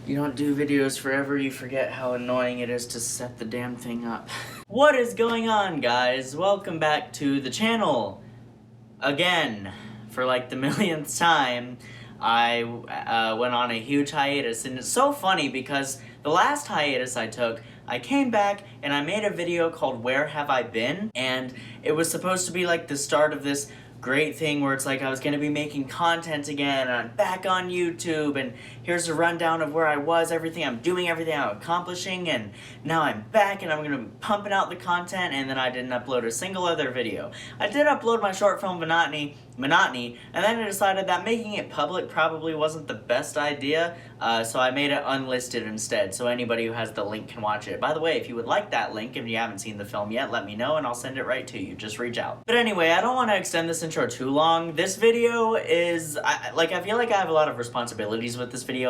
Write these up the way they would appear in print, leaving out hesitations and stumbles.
You don't do videos forever, you forget how annoying it is to set the damn thing up. What is going on, guys? Welcome back to the channel. Again, for like the millionth time, I went on a huge hiatus, and it's so funny because the last hiatus I took, I came back and I made a video called Where Have I Been? And it was supposed to be like the start of this great thing where it's like I was going to be making content again, and I'm back on YouTube, and here's a rundown of where I was, everything I'm doing, everything I'm accomplishing, and now I'm back and I'm going to be pumping out the content. And then I didn't upload a single other video. I did upload my short film Monotony, and then I decided that making it public probably wasn't the best idea, so I made it unlisted instead, so anybody who has the link can watch it. By the way, if you would like that link, if you haven't seen the film yet, let me know and I'll send it right to you. Just reach out. But anyway, I don't want to extend this intro too long. This video is, I feel like I have a lot of responsibilities with this video. I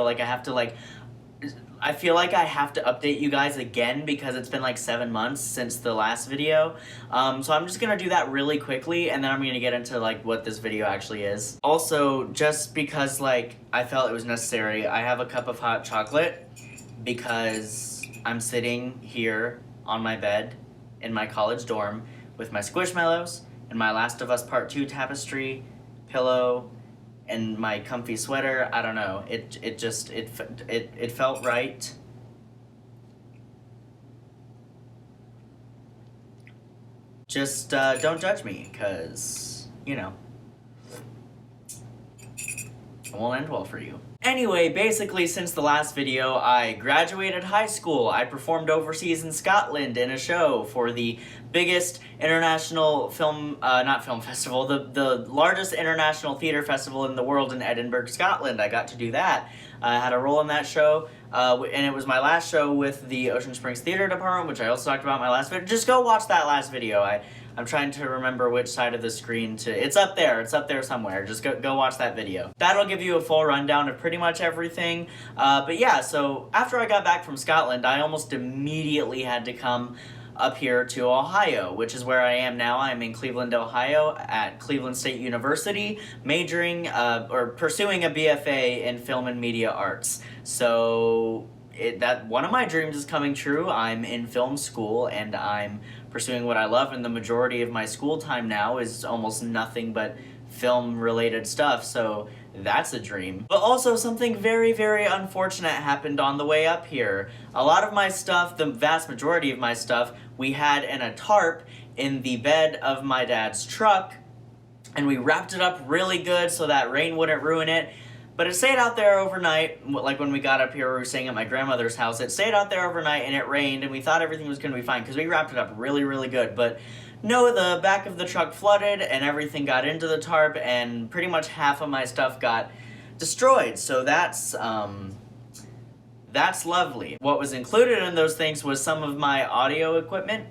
feel like I have to update you guys again because it's been like 7 months since the last video. So I'm just gonna do that really quickly, and then I'm gonna get into like what this video actually is. Also, just because like I felt it was necessary, I have a cup of hot chocolate because I'm sitting here on my bed in my college dorm with my Squishmallows and my Last of Us Part 2 tapestry, pillow, and my comfy sweater. I don't know, it felt right. Just don't judge me, cause you know, it won't end well for you. Anyway, basically since the last video, I graduated high school. I performed overseas in Scotland in a show for the biggest international film, not film festival, the largest international theater festival in the world in Edinburgh, Scotland. I got to do that. I had a role in that show, and it was my last show with the Ocean Springs Theater Department, which I also talked about in my last video. Just go watch that last video. I'm trying to remember which side of the screen to... It's up there somewhere. Just go watch that video. That'll give you a full rundown of pretty much everything. But yeah, so after I got back from Scotland, I almost immediately had to come up here to Ohio, which is where I am now. I'm in Cleveland, Ohio at Cleveland State University, majoring or pursuing a BFA in Film and Media Arts. So that one of my dreams is coming true. I'm in film school and I'm pursuing what I love, and the majority of my school time now is almost nothing but film related stuff, so that's a dream. But also something very, very unfortunate happened on the way up here. A lot of my stuff, the vast majority of my stuff, we had in a tarp in the bed of my dad's truck, and we wrapped it up really good so that rain wouldn't ruin it. But it stayed out there overnight. Like when we got up here, we were staying at my grandmother's house. It stayed out there overnight and it rained, and we thought everything was gonna be fine because we wrapped it up really, really good. But no, the back of the truck flooded and everything got into the tarp, and pretty much half of my stuff got destroyed. So that's lovely. What was included in those things was some of my audio equipment,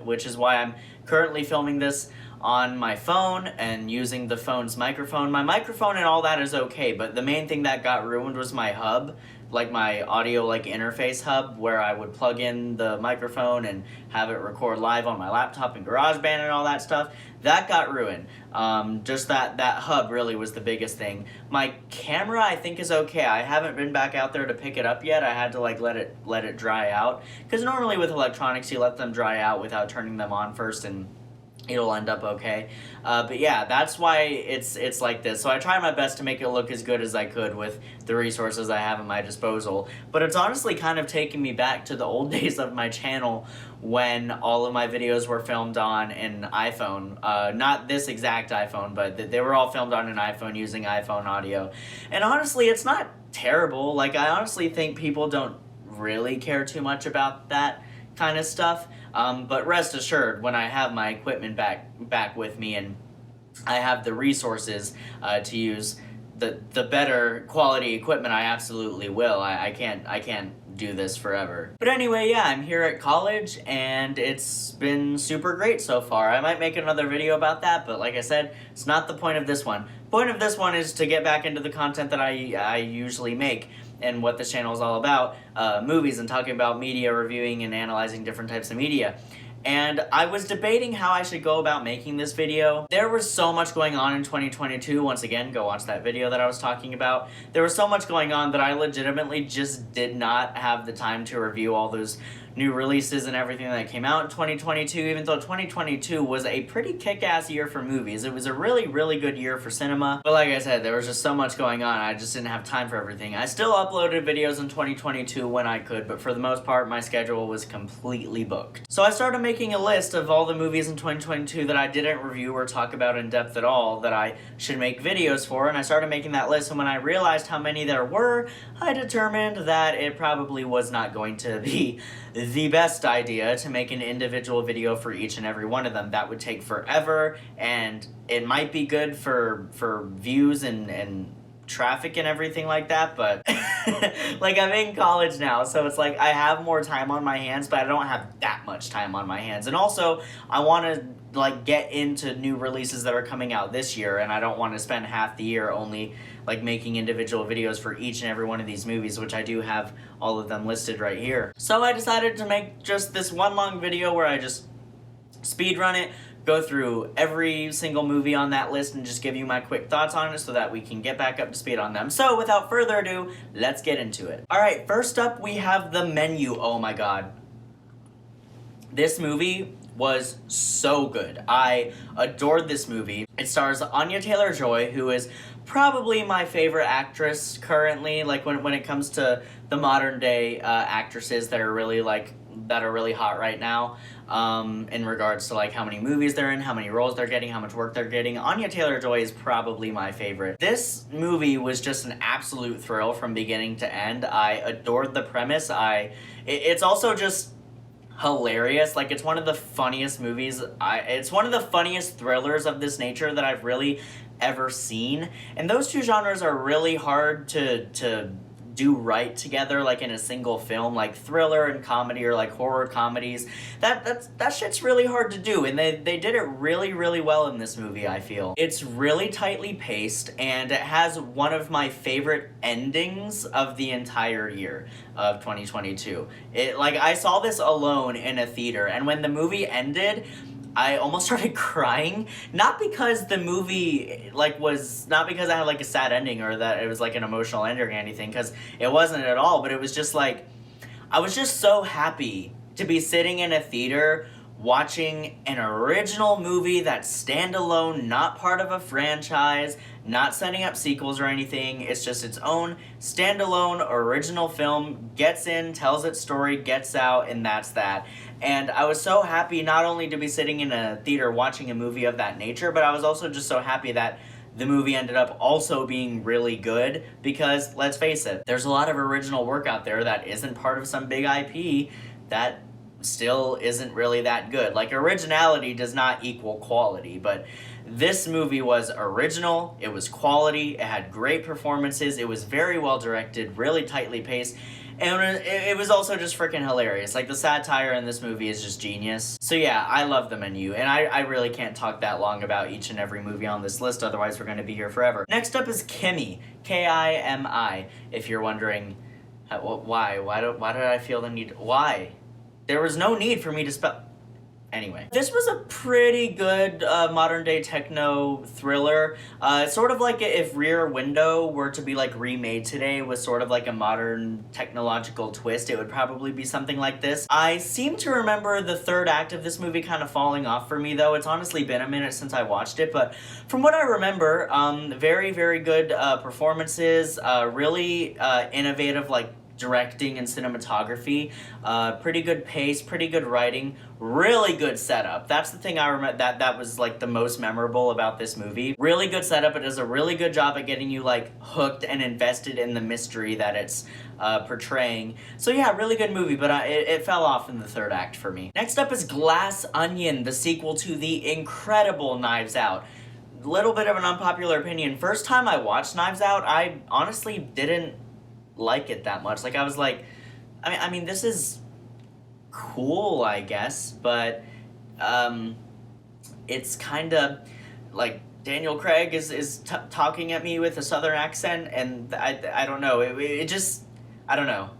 which is why I'm currently filming this on my phone and using the phone's microphone. My microphone and all that is okay, but the main thing that got ruined was my hub, like my audio interface hub, where I would plug in the microphone and have it record live on my laptop and GarageBand and all that stuff. That got ruined. Just that hub really was the biggest thing. My camera I think is okay. I haven't been back out there to pick it up yet. I had to let it dry out, because normally with electronics you let them dry out without turning them on first and it'll end up okay. But yeah, that's why it's like this. So I tried my best to make it look as good as I could with the resources I have at my disposal. But it's honestly kind of taking me back to the old days of my channel when all of my videos were filmed on an iPhone. Not this exact iPhone, but they were all filmed on an iPhone using iPhone audio. And honestly, it's not terrible. Like, I honestly think people don't really care too much about that kind of stuff. But rest assured, when I have my equipment back with me and I have the resources to use the better quality equipment, I absolutely will. I can't do this forever. But anyway, yeah, I'm here at college and it's been super great so far. I might make another video about that, but like I said, it's not the point of this one. Point of this one is to get back into the content that I usually make and what this channel is all about, movies and talking about media, reviewing and analyzing different types of media. and I was debating how I should go about making this video. There was so much going on in 2022. Once again, go watch that video that I was talking about. There was so much going on that I legitimately just did not have the time to review all those new releases and everything that came out in 2022, even though 2022 was a pretty kick-ass year for movies. It was a really, really good year for cinema. But like I said, there was just so much going on, I just didn't have time for everything. I still uploaded videos in 2022 when I could, but for the most part, my schedule was completely booked. So I started making a list of all the movies in 2022 that I didn't review or talk about in depth at all that I should make videos for, and I started making that list, and when I realized how many there were, I determined that it probably was not going to be the best idea to make an individual video for each and every one of them. That would take forever, and it might be good for views and traffic and everything like that, but like, I'm in college now, so it's like I have more time on my hands, but I don't have that much time on my hands. And also, I want to like get into new releases that are coming out this year, and I don't want to spend half the year only like making individual videos for each and every one of these movies, which I do have all of them listed right here. So I decided to make just this one long video where I just speed run it, go through every single movie on that list, and just give you my quick thoughts on it so that we can get back up to speed on them. So without further ado, let's get into it. Alright, first up we have The Menu. Oh my god. This movie was so good. I adored this movie. It stars Anya Taylor-Joy, who is probably my favorite actress currently, like when it comes to the modern day actresses that are really hot right now, in regards to like how many movies they're in, how many roles they're getting, how much work they're getting. Anya Taylor-Joy is probably my favorite. This movie was just an absolute thrill from beginning to end. I adored the premise. It's also just hilarious. Like, it's one of the funniest movies. It's one of the funniest thrillers of this nature that I've really ever seen. And those two genres are really hard to do right together, like in a single film. Like thriller and comedy, or like horror comedies, that shit's really hard to do, and they did it really, really well in this movie, I feel. It's really tightly paced, and it has one of my favorite endings of the entire year of 2022. I saw this alone in a theater, and when the movie ended, I almost started crying, not because the movie, not because I had, like, a sad ending or that it was, like, an emotional ending or anything, because it wasn't at all, but it was just, like, I was just so happy to be sitting in a theater watching an original movie that's standalone, not part of a franchise, not setting up sequels or anything. It's just its own standalone original film, gets in, tells its story, gets out, and that's that. And I was so happy not only to be sitting in a theater watching a movie of that nature, but I was also just so happy that the movie ended up also being really good, because, let's face it, there's a lot of original work out there that isn't part of some big IP that still isn't really that good. Like, originality does not equal quality, but this movie was original, it was quality, it had great performances, it was very well directed, really tightly paced, and it was also just freaking hilarious. Like, the satire in this movie is just genius. So yeah, I love The Menu, and I really can't talk that long about each and every movie on this list, otherwise we're going to be here forever. Next up is Kimi, K-I-M-I, if you're wondering, why did I feel the need, why? There was no need for me to spell... Anyway. This was a pretty good modern-day techno thriller. It's sort of like if Rear Window were to be, like, remade today with sort of like a modern technological twist, it would probably be something like this. I seem to remember the third act of this movie kind of falling off for me, though. It's honestly been a minute since I watched it, but from what I remember, very, very good performances, really innovative, like, directing and cinematography, pretty good pace, pretty good writing, really good setup. That's the thing I remember that was like the most memorable about this movie. Really good setup. It does a really good job at getting you like hooked and invested in the mystery that it's portraying. So yeah, really good movie, but it fell off in the third act for me. Next up is Glass Onion, the sequel to the incredible Knives Out. Little bit of an unpopular opinion. First time I watched Knives Out, I honestly didn't like it that much. Like, I was like, I mean, this is cool, I guess, but it's kind of like Daniel Craig is talking at me with a southern accent, and I don't know, it just, I don't know.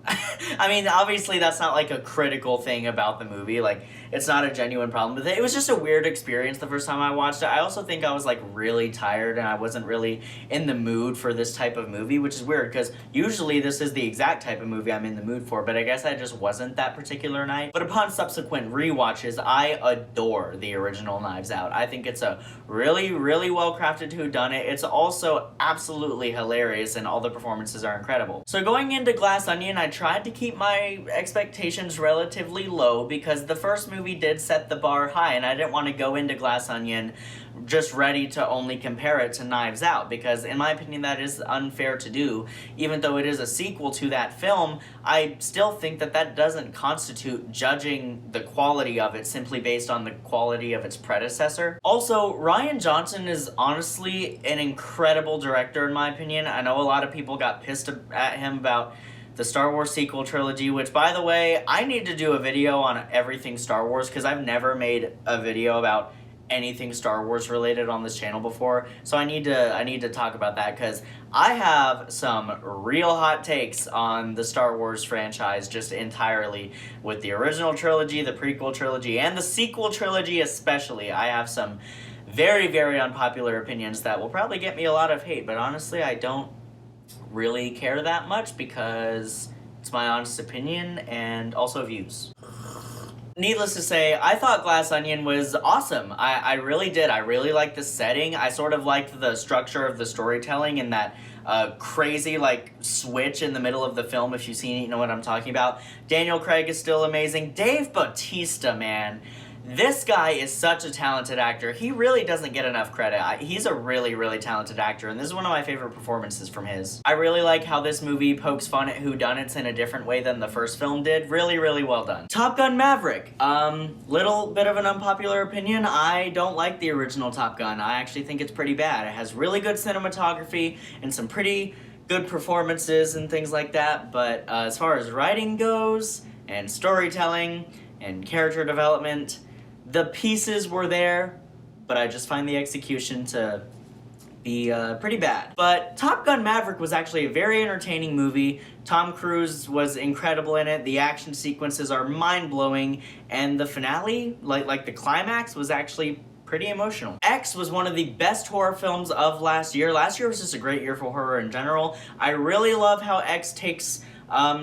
I mean, obviously that's not like a critical thing about the movie, like, it's not a genuine problem with it. It was just a weird experience the first time I watched it. I also think I was like really tired and I wasn't really in the mood for this type of movie, which is weird because usually this is the exact type of movie I'm in the mood for, but I guess I just wasn't that particular night. But upon subsequent rewatches, I adore the original Knives Out. I think it's a really, really well crafted whodunit. It's also absolutely hilarious and all the performances are incredible. So going into Glass Onion, I tried to keep my expectations relatively low because the first movie did set the bar high and I didn't want to go into Glass Onion just ready to only compare it to Knives Out, because in my opinion that is unfair to do. Even though it is a sequel to that film, I still think that that doesn't constitute judging the quality of it simply based on the quality of its predecessor. Also, Rian Johnson is honestly an incredible director in my opinion. I know a lot of people got pissed at him about the Star Wars sequel trilogy, which, by the way, I need to do a video on everything Star Wars because I've never made a video about anything Star Wars related on this channel before, so I need to talk about that because I have some real hot takes on the Star Wars franchise just entirely, with the original trilogy, the prequel trilogy, and the sequel trilogy especially. I have some very, very unpopular opinions that will probably get me a lot of hate, but honestly I don't really care that much because it's my honest opinion and also views. Needless to say, I thought Glass Onion was awesome. I really did. I really liked the setting. I sort of liked the structure of the storytelling and that crazy like switch in the middle of the film. If you've seen it, you know what I'm talking about. Daniel Craig is still amazing. Dave Bautista, man. This guy is such a talented actor. He really doesn't get enough credit. He's a really, really talented actor, and this is one of my favorite performances from his. I really like how this movie pokes fun at whodunits in a different way than the first film did. Really, really well done. Top Gun Maverick. Little bit of an unpopular opinion. I don't like the original Top Gun. I actually think it's pretty bad. It has really good cinematography and some pretty good performances and things like that, but as far as writing goes, and storytelling, and character development, the pieces were there, but I just find the execution to be pretty bad. But Top Gun Maverick was actually a very entertaining movie. Tom Cruise was incredible in it. The action sequences are mind-blowing, and the finale, like the climax, was actually pretty emotional. X was one of the best horror films of last year. Last year was just a great year for horror in general. I really love how X takes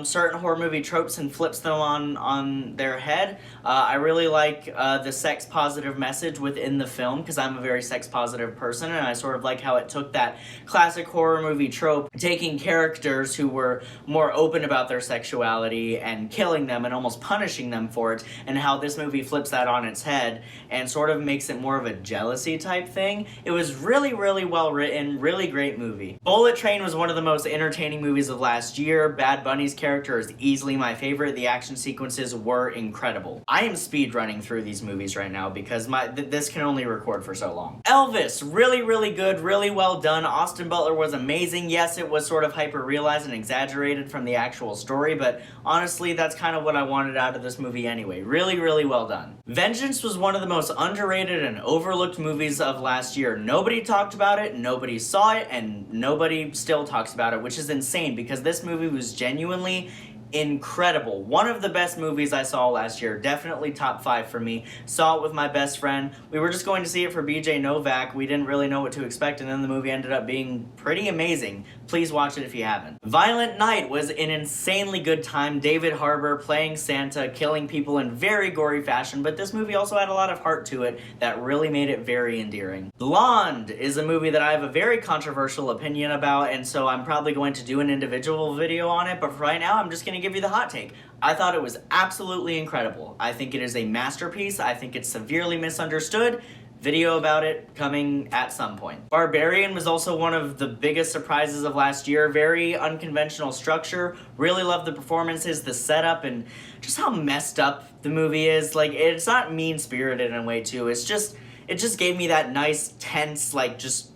certain horror movie tropes and flips them on their head. I really like the sex positive message within the film because I'm a very sex positive person, and I sort of like how it took that classic horror movie trope, taking characters who were more open about their sexuality and killing them and almost punishing them for it, and how this movie flips that on its head and sort of makes it more of a jealousy type thing. It was really, really well written, really great movie. Bullet Train was one of the most entertaining movies of last year. Bad Bunny's character is easily my favorite. The action sequences were incredible. I am speed running through these movies right now because this can only record for so long. Elvis, really, really good, really well done. Austin Butler was amazing. Yes, it was sort of hyper-realized and exaggerated from the actual story, but honestly, that's kind of what I wanted out of this movie anyway. Really, really well done. Vengeance was one of the most underrated and overlooked movies of last year. Nobody talked about it, nobody saw it, and nobody still talks about it, which is insane because this movie was genuinely incredible. One of the best movies I saw last year. Definitely top 5 for me. Saw it with my best friend. We were just going to see it for BJ Novak. We didn't really know what to expect, and then the movie ended up being pretty amazing. Please watch it if you haven't. Violent Night was an insanely good time. David Harbour playing Santa, killing people in very gory fashion, but this movie also had a lot of heart to it that really made it very endearing. Blonde is a movie that I have a very controversial opinion about, and so I'm probably going to do an individual video on it, but for right now I'm just going to give you the hot take. I thought it was absolutely incredible. I think it is a masterpiece. I think it's severely misunderstood. Video about it coming at some point. Barbarian was also one of the biggest surprises of last year. Very unconventional structure. Really loved the performances, the setup, and just how messed up the movie is. Like, it's not mean-spirited in a way too. It just gave me that nice, tense, like, just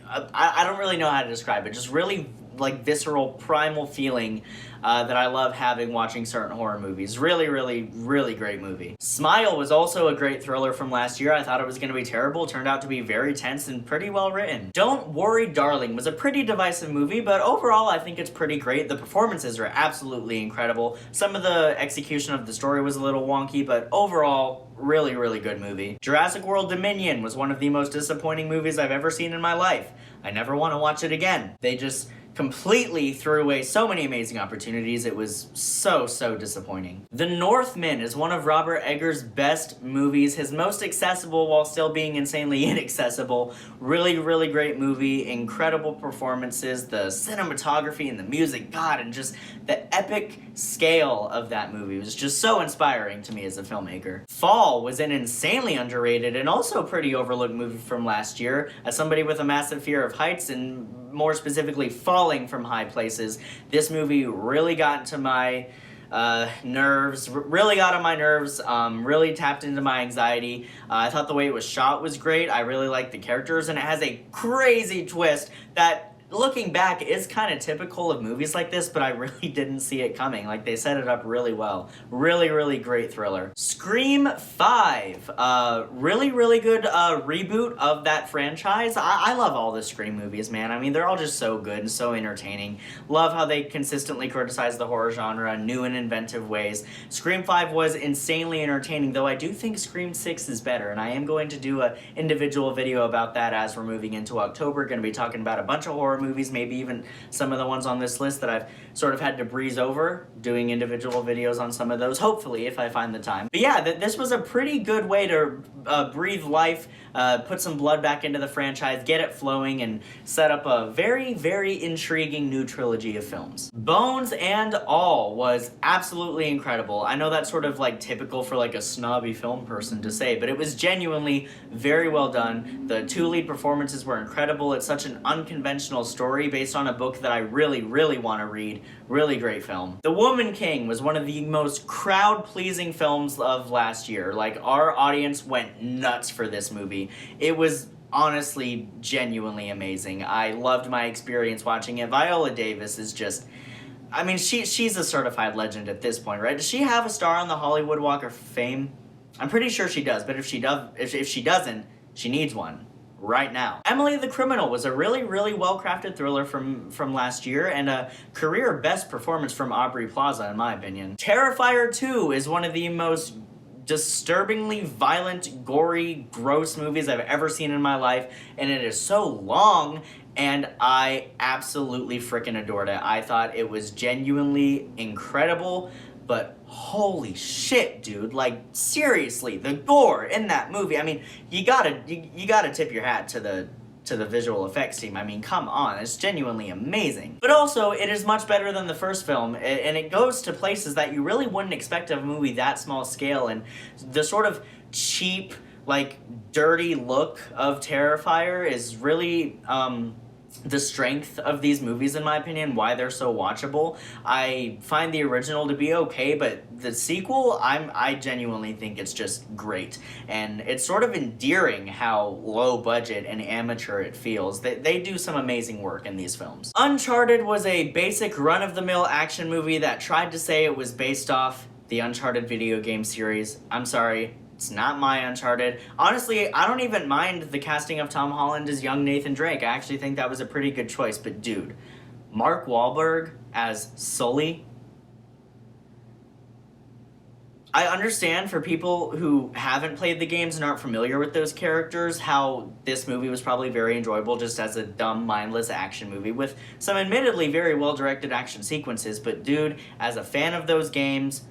I don't really know how to describe it. Just really like visceral primal feeling that I love having watching certain horror movies. Really, really, really great movie. Smile was also a great thriller from last year. I thought it was going to be terrible. Turned out to be very tense and pretty well written. Don't Worry Darling was a pretty divisive movie, but overall I think it's pretty great. The performances are absolutely incredible. Some of the execution of the story was a little wonky, but overall, really, really good movie. Jurassic World Dominion was one of the most disappointing movies I've ever seen in my life. I never want to watch it again. They just completely threw away so many amazing opportunities. It was so disappointing. The Northman is one of Robert Eggers' best movies, his most accessible while still being insanely inaccessible. Really, really great movie, incredible performances, the cinematography and the music, God, and just the epic scale of that movie was just so inspiring to me as a filmmaker. Fall was an insanely underrated and also pretty overlooked movie from last year. As somebody with a massive fear of heights and more specifically falling from high places, this movie really got into my nerves, really got on my nerves, really tapped into my anxiety. I thought the way it was shot was great. I really liked the characters, and it has a crazy twist that, looking back, is kind of typical of movies like this, but I really didn't see it coming. Like, they set it up really well. Really, really great thriller. Scream 5. Really, really good reboot of that franchise. I love all the Scream movies, man. I mean, they're all just so good and so entertaining. Love how they consistently criticize the horror genre in new and inventive ways. Scream 5 was insanely entertaining, though I do think Scream 6 is better, and I am going to do an individual video about that as we're moving into October. Going to be talking about a bunch of horror movies, maybe even some of the ones on this list that I've sort of had to breeze over, doing individual videos on some of those, hopefully, if I find the time. But yeah, this was a pretty good way to breathe life, put some blood back into the franchise, get it flowing, and set up a very, very intriguing new trilogy of films. Bones and All was absolutely incredible. I know that's sort of like typical for like a snobby film person to say, but it was genuinely very well done. The two lead performances were incredible. It's such an unconventional story based on a book that I really, really want to read. Really great film. The Woman King was one of the most crowd-pleasing films of last year. Like, our audience went nuts for this movie. It was honestly genuinely amazing. I loved my experience watching it. Viola Davis is just, I mean, she's a certified legend at this point, right? Does she have a star on the Hollywood Walk of Fame? I'm pretty sure she does, but if she doesn't, she needs one right now. Emily the Criminal was a really, really well-crafted thriller from last year, and a career best performance from Aubrey Plaza, in my opinion. Terrifier 2 is one of the most disturbingly violent, gory, gross movies I've ever seen in my life, and it is so long, and I absolutely freaking adored it. I thought it was genuinely incredible, but holy shit, dude, like, seriously, the gore in that movie, I mean, you gotta tip your hat to the visual effects team. I mean, come on, it's genuinely amazing. But also, it is much better than the first film, and it goes to places that you really wouldn't expect of a movie that small scale, and the sort of cheap, like, dirty look of Terrifier is really, the strength of these movies, in my opinion, why they're so watchable. I find the original to be okay, but the sequel, I genuinely think it's just great. And it's sort of endearing how low budget and amateur it feels. They do some amazing work in these films. Uncharted was a basic run-of-the-mill action movie that tried to say it was based off the Uncharted video game series. I'm sorry. It's not my Uncharted. Honestly, I don't even mind the casting of Tom Holland as young Nathan Drake. I actually think that was a pretty good choice, but dude, Mark Wahlberg as Sully. I understand for people who haven't played the games and aren't familiar with those characters, how this movie was probably very enjoyable just as a dumb, mindless action movie with some admittedly very well-directed action sequences, but dude, as a fan of those games,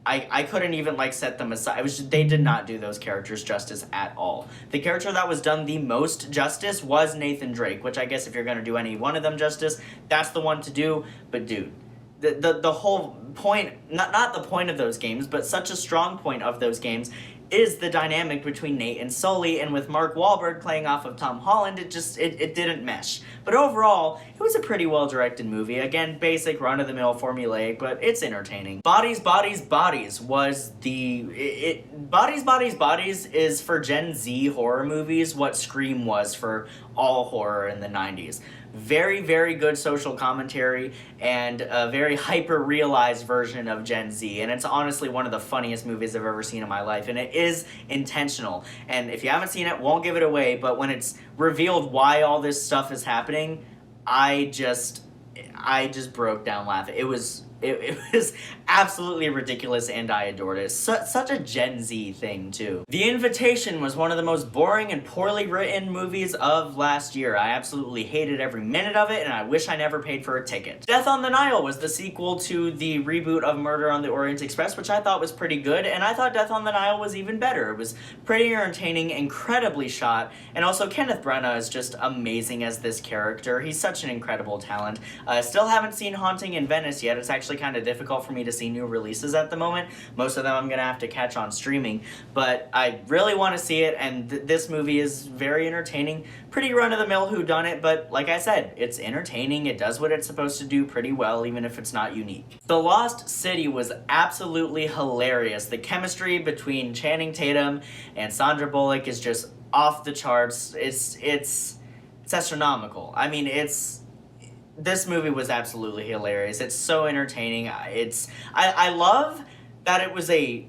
I couldn't even, like, set them aside. It was just, they did not do those characters justice at all. The character that was done the most justice was Nathan Drake, which I guess if you're going to do any one of them justice, that's the one to do. But dude, the whole point, not the point of those games, but such a strong point of those games is the dynamic between Nate and Sully, and with Mark Wahlberg playing off of Tom Holland, it didn't mesh. But overall, it was a pretty well-directed movie. Again, basic, run-of-the-mill, formulaic, but it's entertaining. Bodies, Bodies, Bodies was the... Bodies, Bodies, Bodies is for Gen Z horror movies what Scream was for all horror in the 90s. very, very good social commentary and a very hyper-realized version of Gen Z, and it's honestly one of the funniest movies I've ever seen in my life, and it is intentional. And if you haven't seen it, won't give it away, but when it's revealed why all this stuff is happening, I just broke down laughing. It was absolutely ridiculous, and I adored it. Such a Gen Z thing, too. The Invitation was one of the most boring and poorly written movies of last year. I absolutely hated every minute of it, and I wish I never paid for a ticket. Death on the Nile was the sequel to the reboot of Murder on the Orient Express, which I thought was pretty good, and I thought Death on the Nile was even better. It was pretty entertaining, incredibly shot, and also Kenneth Branagh is just amazing as this character. He's such an incredible talent. Still haven't seen Haunting in Venice yet. It's actually kind of difficult for me to see new releases at the moment. Most of them I'm gonna have to catch on streaming, but I really want to see it, and this movie is very entertaining. Pretty run-of-the-mill whodunit, but like I said, it's entertaining. It does what it's supposed to do pretty well, even if it's not unique. The Lost City was absolutely hilarious. The chemistry between Channing Tatum and Sandra Bullock is just off the charts. It's astronomical. I mean, this movie was absolutely hilarious. It's so entertaining. I love that it was a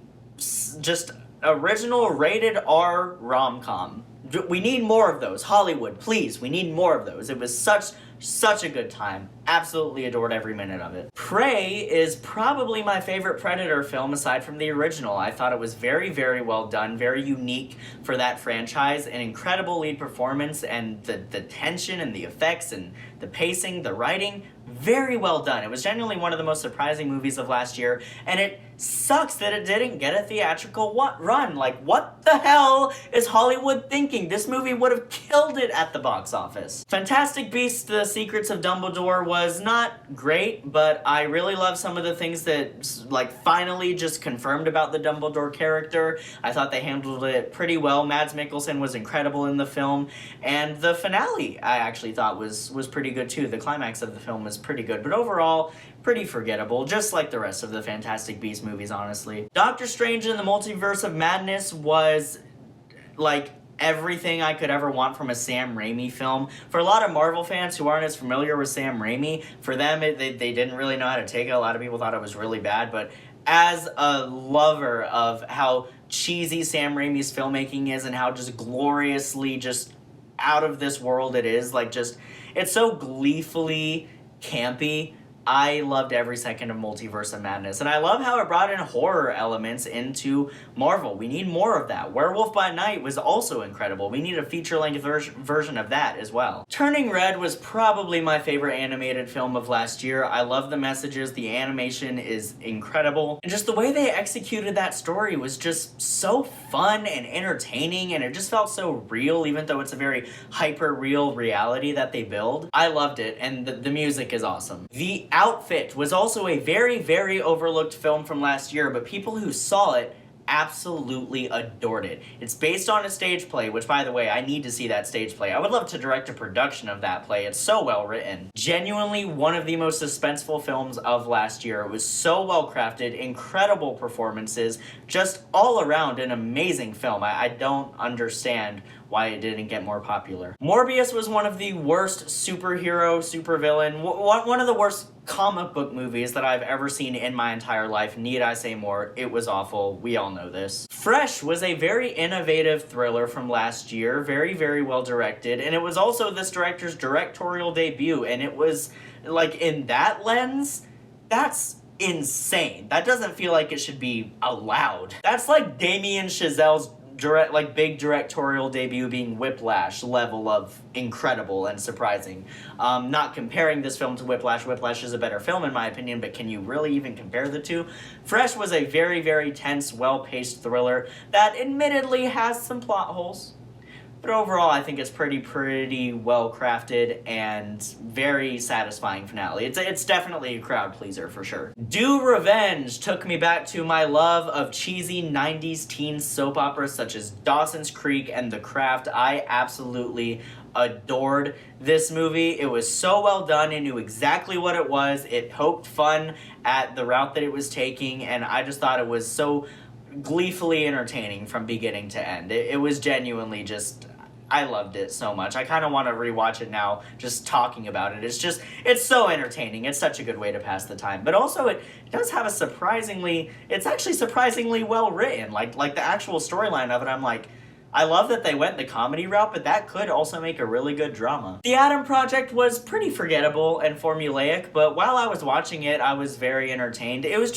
just original rated R rom-com. We need more of those. Hollywood, please, we need more of those. It was such a good time. Absolutely adored every minute of it. Prey is probably my favorite Predator film aside from the original. I thought it was very, very well done, very unique for that franchise, an incredible lead performance, and the tension and the effects and the pacing, the writing, very well done. It was genuinely one of the most surprising movies of last year, and it sucks that it didn't get a theatrical run. Like, what the hell is Hollywood thinking? This movie would have killed it at the box office. Fantastic Beasts: The Secrets of Dumbledore was not great, but I really love some of the things that, like, finally just confirmed about the Dumbledore character. I thought they handled it pretty well. Mads Mikkelsen was incredible in the film, and the finale I actually thought was pretty good too. The climax of the film was pretty good, but overall, pretty forgettable, just like the rest of the Fantastic Beasts movies, honestly. Doctor Strange in the Multiverse of Madness was, like, everything I could ever want from a Sam Raimi film. For a lot of Marvel fans who aren't as familiar with Sam Raimi, for them, they didn't really know how to take it. A lot of people thought it was really bad, but as a lover of how cheesy Sam Raimi's filmmaking is and how just gloriously just out of this world it is, like, just, it's so gleefully campy. I loved every second of Multiverse of Madness, and I love how it brought in horror elements into Marvel. We need more of that. Werewolf by Night was also incredible. We need a feature-length version of that as well. Turning Red was probably my favorite animated film of last year. I love the messages. The animation is incredible, and just the way they executed that story was just so fun and entertaining, and it just felt so real, even though it's a very hyper-real reality that they build. I loved it, and the music is awesome. The Outfit was also a very, very overlooked film from last year, but people who saw it absolutely adored it. It's based on a stage play, which, by the way, I need to see that stage play. I would love to direct a production of that play. It's so well written. Genuinely one of the most suspenseful films of last year. It was so well crafted, incredible performances, just all around an amazing film. I don't understand why it didn't get more popular. Morbius was one of the worst supervillain, one of the worst comic book movies that I've ever seen in my entire life. Need I say more? It was awful. We all know this. Fresh was a very innovative thriller from last year, very, very well directed, and it was also this director's directorial debut, and it was, like, in that lens, that's insane. That doesn't feel like it should be allowed. That's like Damien Chazelle's big directorial debut being Whiplash level of incredible and surprising. Not comparing this film to Whiplash. Whiplash is a better film in my opinion, but can you really even compare the two? Fresh was a very, very tense, well-paced thriller that admittedly has some plot holes. But overall, I think it's pretty well crafted and very satisfying finale. It's definitely a crowd pleaser for sure. Do Revenge took me back to my love of cheesy 90s teen soap operas such as Dawson's Creek and The Craft. I absolutely adored this movie. It was so well done. It knew exactly what it was. It poked fun at the route that it was taking, and I just thought it was so gleefully entertaining from beginning to end. It was genuinely just, I loved it so much. I kind of want to rewatch it now, just talking about it. It's so entertaining. It's such a good way to pass the time. But also, it does have it's actually surprisingly well written. Like the actual storyline of it, I'm like, I love that they went the comedy route, but that could also make a really good drama. The Adam Project was pretty forgettable and formulaic, but while I was watching it, I was very entertained. It was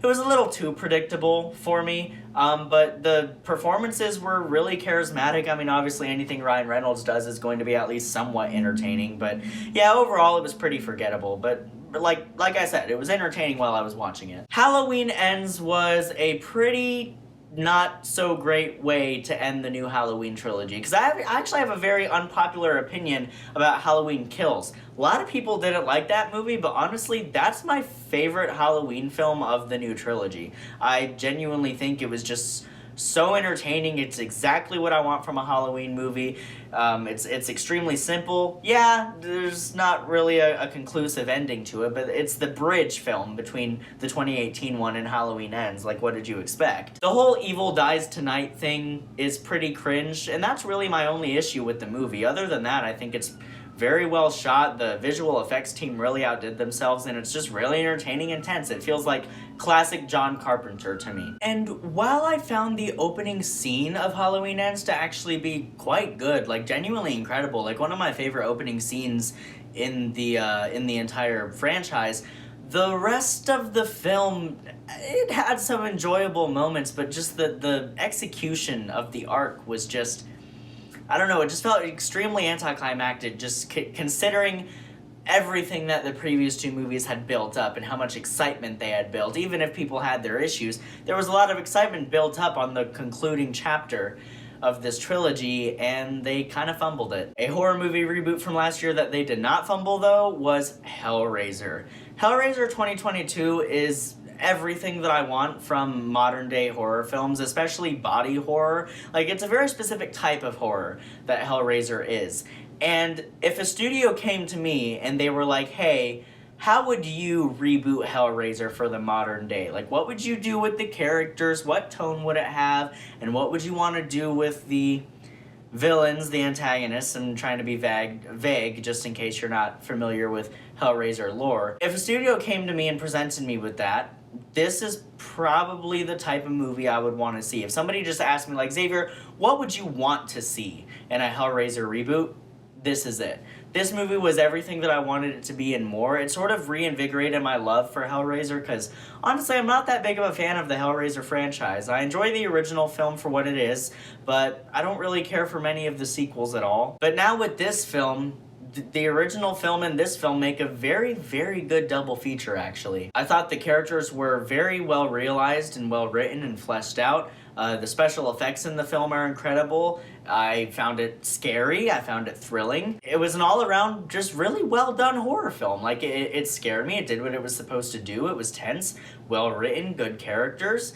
a little too predictable for me, but the performances were really charismatic. I mean, obviously anything Ryan Reynolds does is going to be at least somewhat entertaining, but yeah, overall it was pretty forgettable, but like I said, it was entertaining while I was watching it. Halloween Ends was a pretty not so great way to end the new Halloween trilogy, because I actually have a very unpopular opinion about Halloween Kills. A lot of people didn't like that movie, but honestly, that's my favorite Halloween film of the new trilogy. I genuinely think it was just so entertaining. It's exactly what I want from a Halloween movie. It's extremely simple. Yeah, there's not really a conclusive ending to it, but it's the bridge film between the 2018 one and Halloween Ends. Like, what did you expect? The whole Evil Dies Tonight thing is pretty cringe, and that's really my only issue with the movie. Other than that, I think it's very well shot. The visual effects team really outdid themselves, and it's just really entertaining and tense. It feels like classic John Carpenter to me. And while I found the opening scene of Halloween Ends to actually be quite good, like genuinely incredible, like one of my favorite opening scenes in the entire franchise, the rest of the film, it had some enjoyable moments, but just the execution of the arc was just, I don't know, it just felt extremely anticlimactic, just considering everything that the previous two movies had built up and how much excitement they had built. Even if people had their issues, there was a lot of excitement built up on the concluding chapter of this trilogy, and they kind of fumbled it. A horror movie reboot from last year that they did not fumble, though, was Hellraiser. Hellraiser 2022 is everything that I want from modern day horror films, especially body horror. Like, it's a very specific type of horror that Hellraiser is. And if a studio came to me and they were like, hey, how would you reboot Hellraiser for the modern day? Like, what would you do with the characters? What tone would it have? And what would you want to do with the villains, the antagonists? I'm trying to be vague just in case you're not familiar with Hellraiser lore. If a studio came to me and presented me with that, this is probably the type of movie I would want to see. If somebody just asked me, like, Xavier, what would you want to see in a Hellraiser reboot? This is it. This movie was everything that I wanted it to be and more. It sort of reinvigorated my love for Hellraiser, because honestly, I'm not that big of a fan of the Hellraiser franchise. I enjoy the original film for what it is, but I don't really care for many of the sequels at all. But now with this film, the original film and this film make a very, very good double feature, actually. I thought the characters were very well realized and well written and fleshed out. The special effects in the film are incredible. I found it scary. I found it thrilling. It was an all-around, just really well-done horror film. Like, it scared me. It did what it was supposed to do. It was tense, well-written, good characters.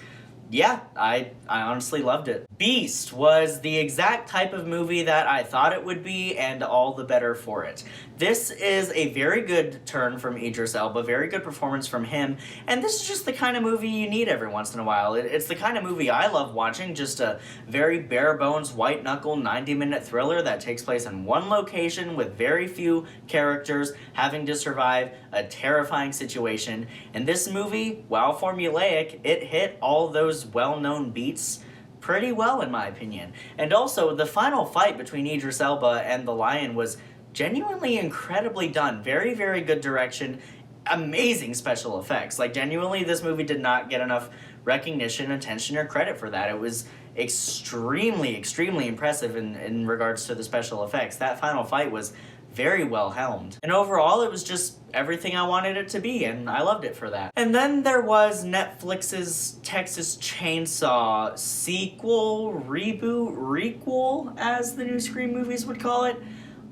Yeah, I honestly loved it. Beast was the exact type of movie that I thought it would be, and all the better for it. This is a very good turn from Idris Elba, very good performance from him, and this is just the kind of movie you need every once in a while. It's the kind of movie I love watching, just a very bare-bones, white-knuckle, 90-minute thriller that takes place in one location with very few characters having to survive a terrifying situation. And this movie, while formulaic, it hit all those well-known beats pretty well, in my opinion. And also, the final fight between Idris Elba and the lion was genuinely incredibly done. Very, very good direction. Amazing special effects. Like, genuinely, this movie did not get enough recognition, attention, or credit for that. It was extremely, extremely impressive in regards to the special effects. That final fight was very well helmed. And overall, it was just everything I wanted it to be, and I loved it for that. And then there was Netflix's Texas Chainsaw sequel, reboot, requel, as the new Scream movies would call it.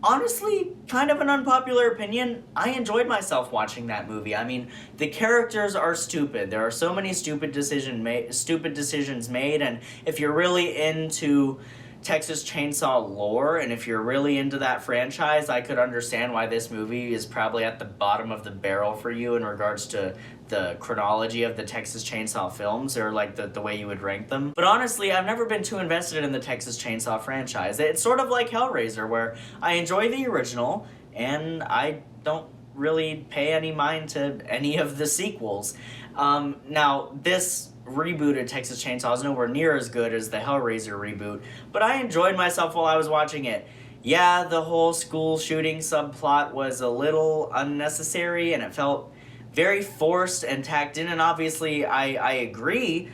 Honestly, kind of an unpopular opinion, I enjoyed myself watching that movie. I mean, the characters are stupid. There are so many stupid decisions made, and if you're really into Texas Chainsaw lore, and if you're really into that franchise, I could understand why this movie is probably at the bottom of the barrel for you in regards to the chronology of the Texas Chainsaw films, or like the way you would rank them. But honestly, I've never been too invested in the Texas Chainsaw franchise. It's sort of like Hellraiser, where I enjoy the original, and I don't really pay any mind to any of the sequels. Now, this rebooted Texas Chainsaw is nowhere near as good as the Hellraiser reboot, but I enjoyed myself while I was watching it. Yeah, the whole school shooting subplot was a little unnecessary, and it felt very forced and tacked in, and obviously I agree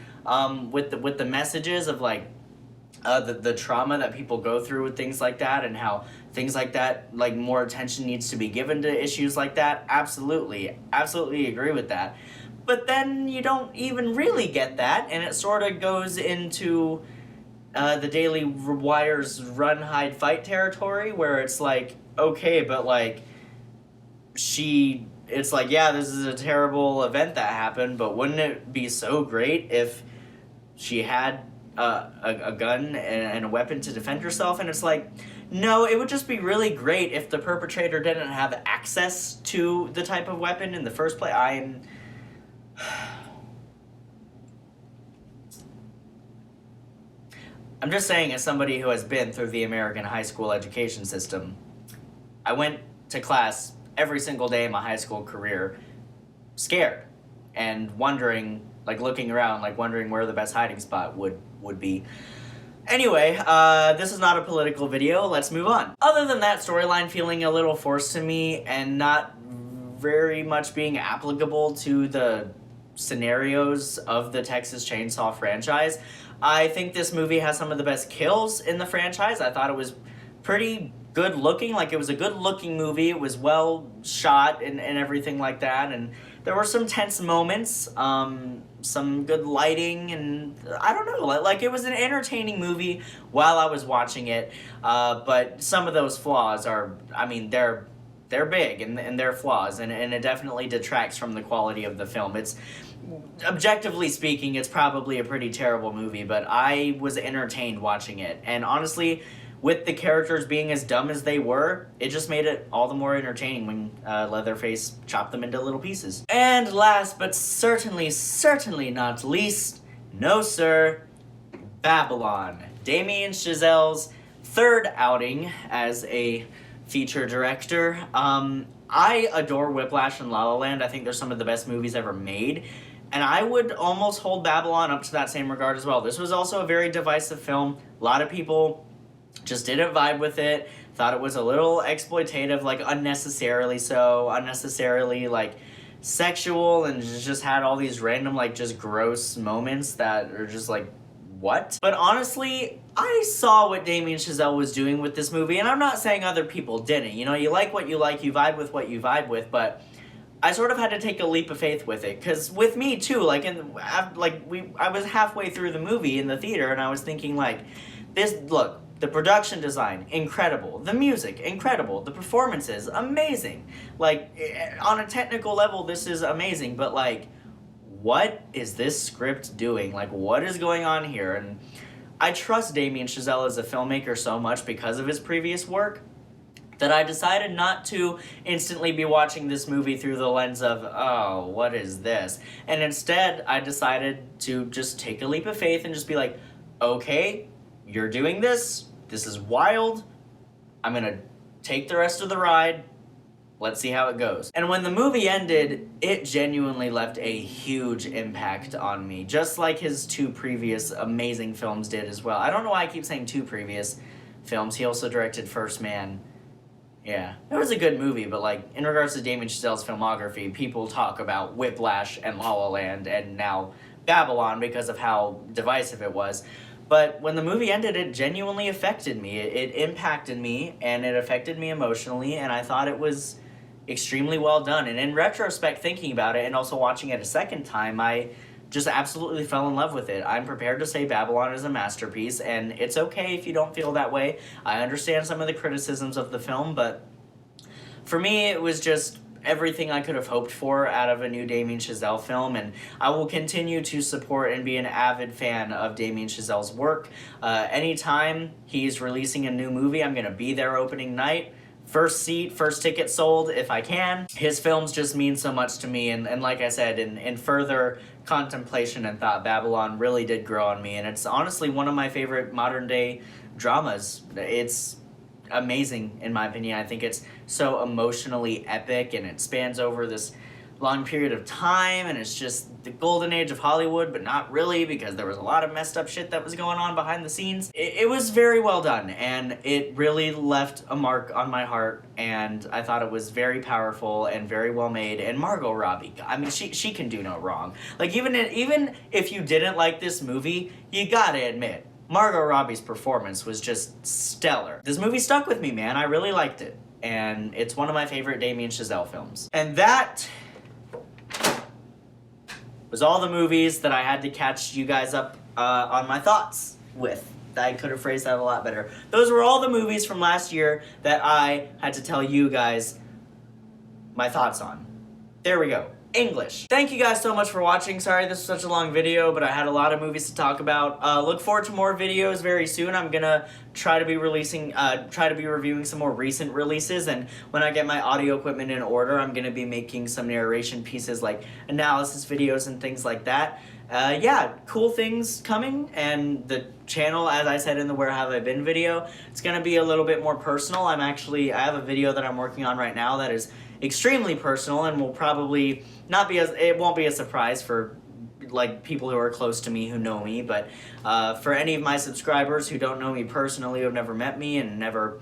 with the messages of like the trauma that people go through with things like that, and how things like that, like more attention needs to be given to issues like that. Absolutely agree with that. But then you don't even really get that, and it sort of goes into the Daily Wire's run, hide, fight territory, where it's like, okay, but like, it's like, yeah, this is a terrible event that happened, but wouldn't it be so great if she had a gun and a weapon to defend herself? And it's like, no, it would just be really great if the perpetrator didn't have access to the type of weapon in the first place. I'm just saying, as somebody who has been through the American high school education system, I went to class every single day in my high school career scared and wondering, like looking around, like wondering where the best hiding spot would be. Anyway, this is not a political video, let's move on. Other than that storyline feeling a little forced to me and not very much being applicable to the scenarios of the Texas Chainsaw franchise, I think this movie has some of the best kills in the franchise. I thought it was pretty good looking, like it was a good looking movie. It was well shot and everything like that, and there were some tense moments, some good lighting, and I don't know, like it was an entertaining movie while I was watching it, but some of those flaws are, I mean, they're big and they're flaws, and it definitely detracts from the quality of the film. It's, objectively speaking, it's probably a pretty terrible movie, but I was entertained watching it, and honestly, with the characters being as dumb as they were, it just made it all the more entertaining when Leatherface chopped them into little pieces. And last but certainly not least, no sir, Babylon. Damien Chazelle's third outing as a feature director. I adore Whiplash and La La Land. I think they're some of the best movies ever made. And I would almost hold Babylon up to that same regard as well. This was also a very divisive film. A lot of people just didn't vibe with it, thought it was a little exploitative, like unnecessarily so, unnecessarily like sexual, and just had all these random like just gross moments that are just like, what? But honestly, I saw what Damien Chazelle was doing with this movie, and I'm not saying other people didn't. You know, you like what you like, you vibe with what you vibe with, but I sort of had to take a leap of faith with it, because with me too, like I was halfway through the movie in the theater, and I was thinking like, look, the production design, incredible. The music, incredible. The performances, amazing. Like, on a technical level, this is amazing, but like, what is this script doing? Like, what is going on here? And I trust Damien Chazelle as a filmmaker so much because of his previous work that I decided not to instantly be watching this movie through the lens of, oh, what is this? And instead, I decided to just take a leap of faith and just be like, okay, you're doing this is wild, I'm gonna take the rest of the ride, let's see how it goes. And when the movie ended, it genuinely left a huge impact on me, just like his two previous amazing films did as well. I don't know why I keep saying two previous films. He also directed First Man. Yeah, it was a good movie, but like, in regards to Damien Chazelle's filmography, people talk about Whiplash and La La Land and now Babylon because of how divisive it was. But when the movie ended, it genuinely affected me. It impacted me, and it affected me emotionally, and I thought it was extremely well done. And in retrospect, thinking about it, and also watching it a second time, I just absolutely fell in love with it. I'm prepared to say Babylon is a masterpiece, and it's okay if you don't feel that way. I understand some of the criticisms of the film, but for me, it was just everything I could have hoped for out of a new Damien Chazelle film, and I will continue to support and be an avid fan of Damien Chazelle's work. Anytime he's releasing a new movie, I'm gonna be there opening night. First seat, first ticket sold if I can. His films just mean so much to me, and like I said, in further contemplation and thought, Babylon really did grow on me, and it's honestly one of my favorite modern day dramas. It's amazing in my opinion. I think it's so emotionally epic, and it spans over this long period of time, and it's just the golden age of Hollywood, but not really, because there was a lot of messed up shit that was going on behind the scenes. It was very well done, and it really left a mark on my heart, and I thought it was very powerful and very well made. And Margot Robbie, I mean, she can do no wrong. Like, even if you didn't like this movie, you gotta admit, Margot Robbie's performance was just stellar. This movie stuck with me, man. I really liked it, and it's one of my favorite Damien Chazelle films. And that was all the movies that I had to catch you guys up on my thoughts with. I could have phrased that a lot better. Those were all the movies from last year that I had to tell you guys my thoughts on. There we go. English. Thank you guys so much for watching. Sorry this was such a long video, but I had a lot of movies to talk about. Look forward to more videos very soon. I'm gonna try to be reviewing some more recent releases, and when I get my audio equipment in order, I'm gonna be making some narration pieces like analysis videos and things like that. Yeah, cool things coming, and the channel, as I said in the Where Have I Been video, it's gonna be a little bit more personal. I have a video that I'm working on right now that is extremely personal and will probably not be it won't be a surprise for like people who are close to me who know me, but for any of my subscribers who don't know me personally, who have never met me and never,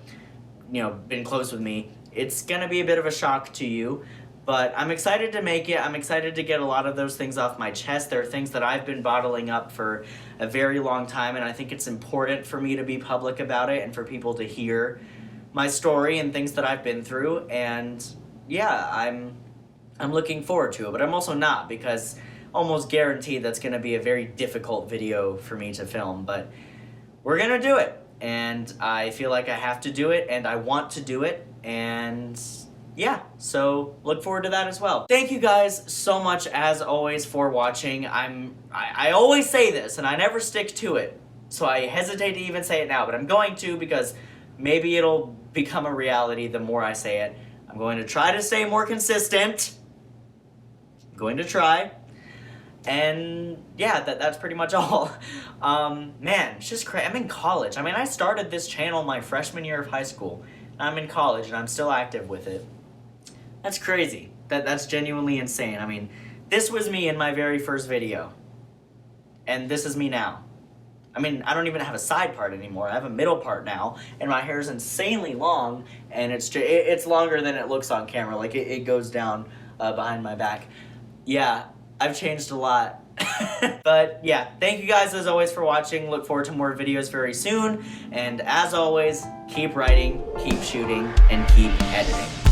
been close with me, it's gonna be a bit of a shock to you. But I'm excited to make it. I'm excited to get a lot of those things off my chest. There are things that I've been bottling up for a very long time, and I think it's important for me to be public about it and for people to hear my story and things that I've been through. And yeah, I'm looking forward to it, but I'm also not, because almost guaranteed that's going to be a very difficult video for me to film, but we're going to do it, and I feel like I have to do it, and I want to do it, and yeah, so look forward to that as well. Thank you guys so much, as always, for watching. I always say this, and I never stick to it, so I hesitate to even say it now, but I'm going to, because maybe it'll become a reality the more I say it. I'm going to try to stay more consistent. I'm going to try. And yeah, that's pretty much all. Man, it's just crazy. I'm in college. I mean, I started this channel my freshman year of high school. I'm in college and I'm still active with it. That's crazy. That's genuinely insane. I mean, this was me in my very first video. And this is me now. I mean, I don't even have a side part anymore. I have a middle part now, and my hair is insanely long, and it's longer than it looks on camera. Like, it goes down behind my back. Yeah, I've changed a lot. But yeah, thank you guys as always for watching. Look forward to more videos very soon. And as always, keep writing, keep shooting, and keep editing.